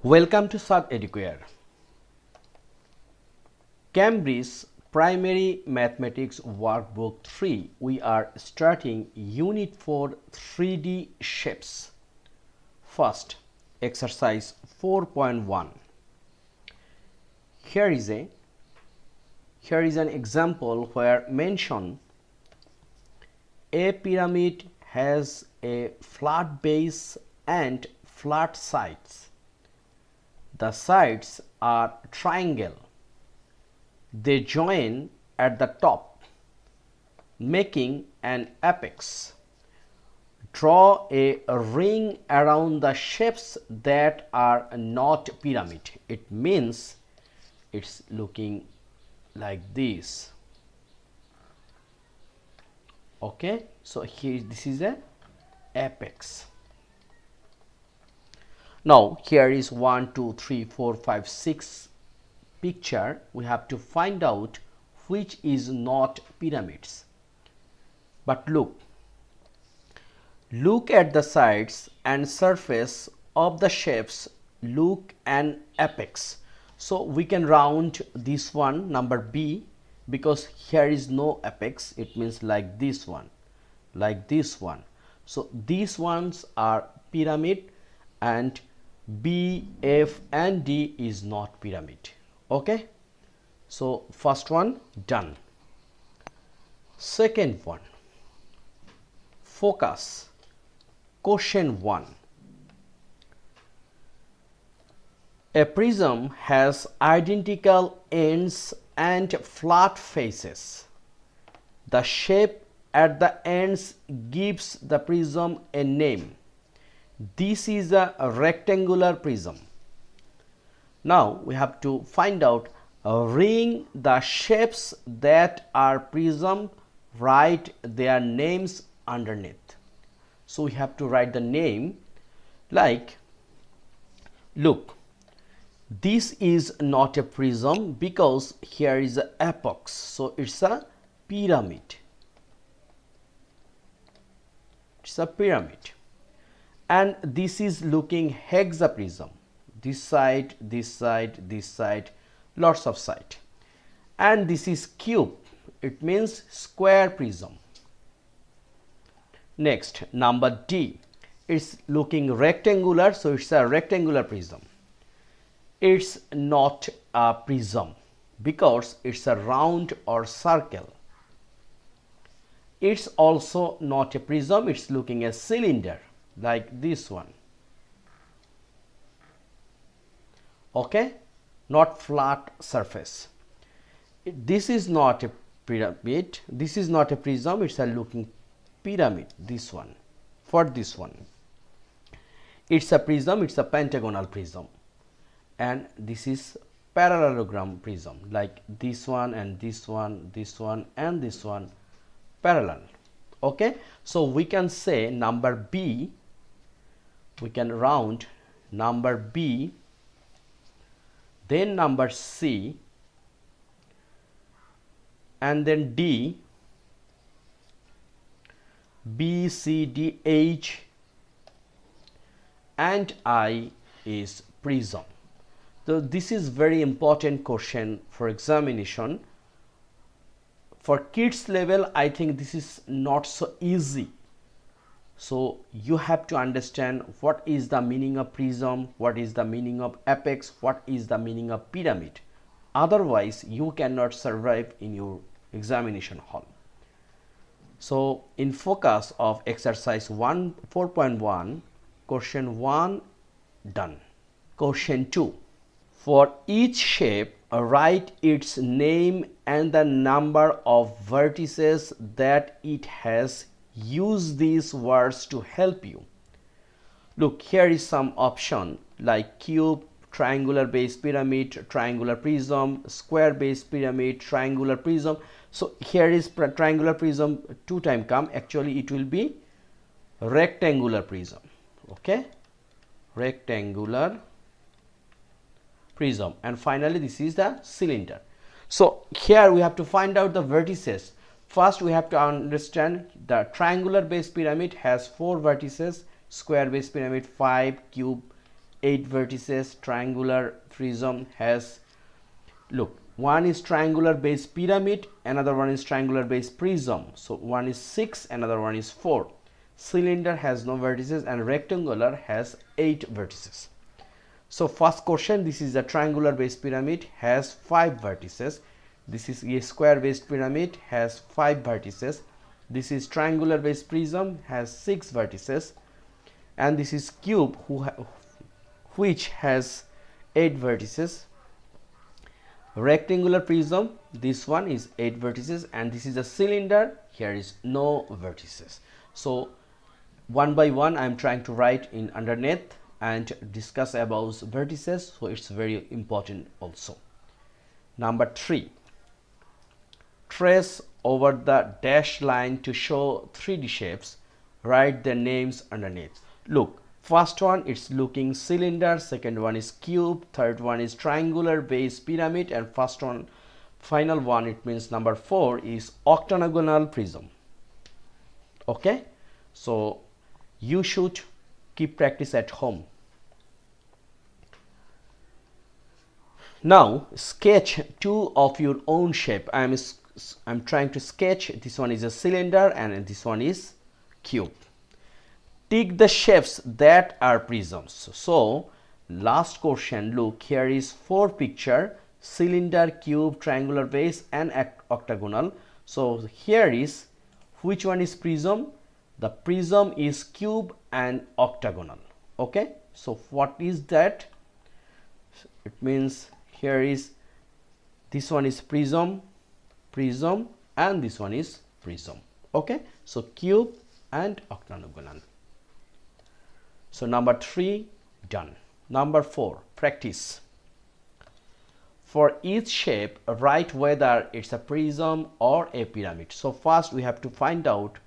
Welcome to Sub Educare. Cambridge Primary Mathematics Workbook 3. We are starting Unit 4 3D Shapes. First, exercise 4.1. Here is an example where mention a pyramid has a flat base and flat sides. The sides are triangle. They join at the top, making an apex. Draw a ring around the shapes that are not pyramid. It means it's looking like this. Okay, so here this is a apex. Now here is 1 2 3 4 5 6 picture. We have to find out which is not pyramids. But look at the sides and surface of the shapes. Look an apex. So we can round this one, number B, because here is no apex. It means like this one, like this one. So these ones are pyramid, and B, F and D is not pyramid. Okay, so first one done. Second one, focus. Question 1. A prism has identical ends and flat faces. The shape at the ends gives the prism a name. This is a rectangular prism. Now we have to find out ring the shapes that are prism, write their names underneath. So we have to write the name, like, look, this is not a prism because here is an apex, so it's a pyramid. It's a pyramid. And this is looking hexaprism. This side, this side, this side, lots of side. And this is cube. It means square prism. Next, number D. It's looking rectangular, so it's a rectangular prism. It's not a prism because it's a round or circle. It's also not a prism. It's looking a cylinder, like this one. Okay, not flat surface. This is not a pyramid, this is not a prism, it's a looking pyramid, this one. For this one, it's a prism, it's a pentagonal prism, and this is parallelogram prism, like this one and this one, this one and this one, parallel. Okay, so we can say number B, we can round number B, then number C, and then D, B, C, D, H, and I is prism. So this is very important question for examination. For kids level, I think this is not so easy. So you have to understand what is the meaning of prism, what is the meaning of apex, what is the meaning of pyramid. Otherwise, you cannot survive in your examination hall. So in focus of exercise 4.1, question 1 done. Question 2. For each shape, write its name and the number of vertices that it has. Use these words to help you. Look, here is some option like cube, triangular base pyramid, triangular prism, square base pyramid, triangular prism. So here is triangular prism, 2 times come. Actually it will be rectangular prism. Okay, rectangular prism, and finally this is the cylinder. So here we have to find out the vertices. First we have to understand the triangular base pyramid has 4 vertices, square base pyramid 5, cube 8 vertices. Triangular prism has, look, one is triangular base pyramid, another one is triangular base prism. So one is 6, another one is 4. Cylinder has no vertices and rectangular has 8 vertices. So first question, this is a triangular base pyramid, has 5 vertices. This is a square based pyramid, has 5 vertices. This is triangular base prism, has 6 vertices. And this is cube which has 8 vertices. Rectangular prism, this one is 8 vertices, and this is a cylinder, here is no vertices. So one by one I am trying to write in underneath and discuss about vertices, so it's very important also. Number 3, trace over the dashed line to show 3D shapes, write their names underneath. Look, first one it's looking cylinder, second one is cube, third one is triangular base pyramid, and first one, final one, it means number 4 is octagonal prism. Okay, so you should keep practice at home. Now sketch 2 of your own shape. I'm trying to sketch, this one is a cylinder and this one is cube. Tick the shapes that are prisms. So last question, look, here is 4 picture: cylinder, cube, triangular base and octagonal. So here is, which one is prism? The prism is cube and octagonal. Okay, so what is that? It means here is, this one is prism, and this one is prism. Okay, so cube and octagonal. So number 3 done. Number 4, practice. For each shape, write whether it's a prism or a pyramid. So first we have to find out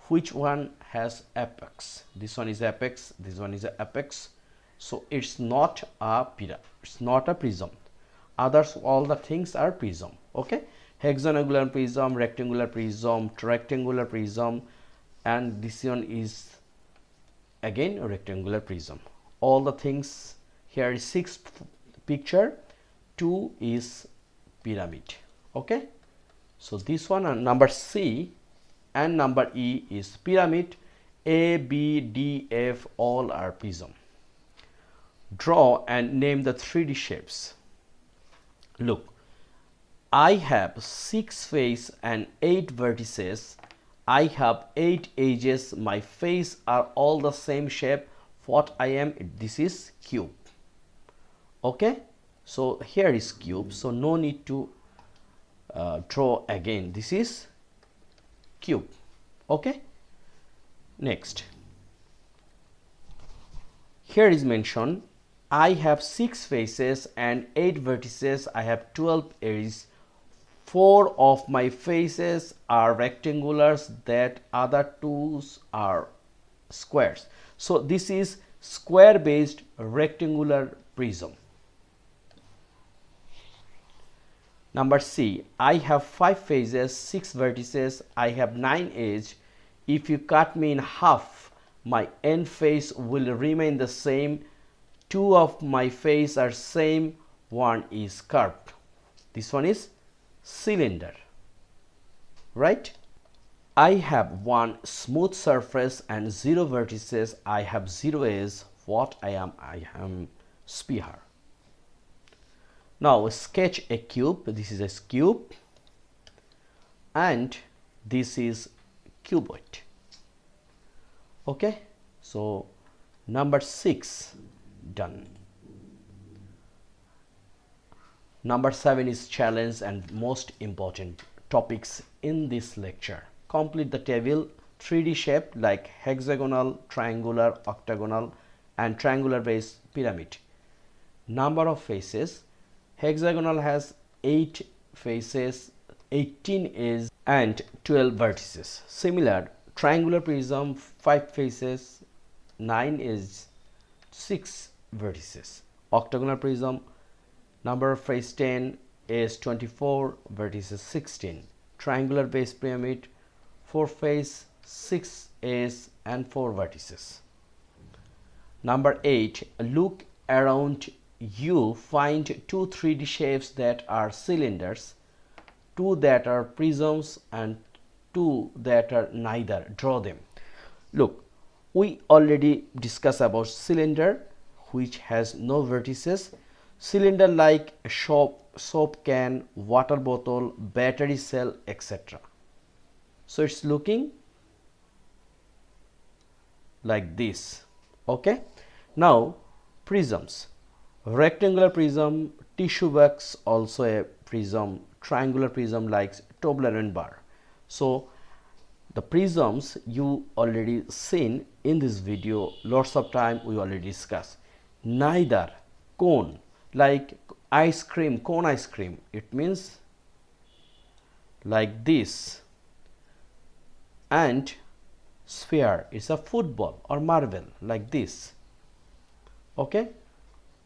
which one has apex. This one is apex, this one is apex. So it's not a pyramid, it's not a prism. Others, all the things are prism. Okay, hexagonal prism, rectangular prism, and this one is again a rectangular prism. All the things, here is 6 picture, 2 is pyramid. Okay, so this one and number C and number E is pyramid. A, B, D, F, all are prism. Draw and name the 3D shapes. Look, I have 6 faces and 8 vertices. I have 8 edges. My face are all the same shape. What I am, this is cube. Okay, so here is cube, so no need to draw again. This is cube. Okay, next, here is mentioned, I have 6 faces and 8 vertices. I have 12 edges. 4 of my faces are rectangulars, that other 2 are squares. So this is square based rectangular prism. Number C, I have 5 faces, 6 vertices, I have 9 edges. If you cut me in half, my end face will remain the same. 2 of my face are same, 1 is curved. This one is cylinder, right? I have 1 smooth surface and 0 vertices. I have 0 edges. What I am sphere. Now sketch a cube. This is a cube and this is cuboid. Okay, so number 6 done. Number 7 is challenge and most important topics in this lecture. Complete the table. 3D shape like hexagonal, triangular, octagonal and triangular base pyramid. Number of faces. Hexagonal has 8 faces, 18 edges and 12 vertices. Similar, triangular prism 5 faces, 9 edges, 6 vertices. Octagonal prism, number of face 10, edge 24, vertices 16. Triangular base pyramid, 4 face, 6 edges and 4 vertices. Number 8, look around you, find two 3D shapes that are cylinders, two that are prisms, and two that are neither. Draw them. Look, we already discussed about cylinder which has no vertices. Cylinder like a soap can, water bottle, battery cell, etc. So it's looking like this. Okay, now prisms. Rectangular prism, tissue box also a prism, triangular prism like Toblerone bar. So the prisms you already seen in this video, lots of time we already discussed. Neither, cone like ice cream, cone ice cream, it means like this, and sphere is a football or marble like this. Okay,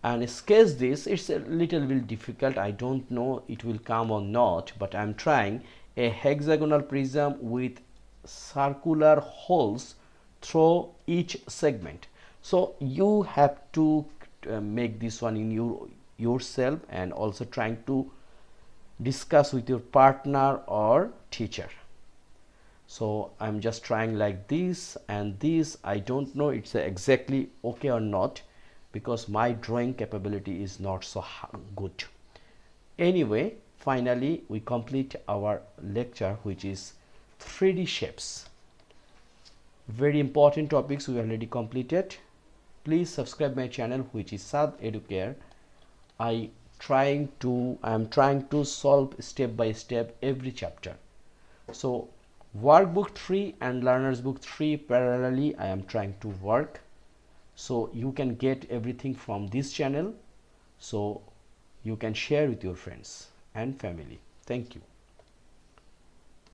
and sketch this. It's a little bit difficult, I don't know it will come or not, but I'm trying. A hexagonal prism with circular holes through each segment. So you have to make this one in yourself, and also trying to discuss with your partner or teacher. So I'm just trying like this and this. I don't know it's exactly okay or not, because my drawing capability is not so good. Anyway, finally we complete our lecture, which is 3D shapes. Very important topics we already completed. Please subscribe my channel, which is Sad Educare. I am trying to solve step by step every chapter. So workbook 3 and learners book 3 parallelly I am trying to work, so you can get everything from this channel, so you can share with your friends and family. Thank you.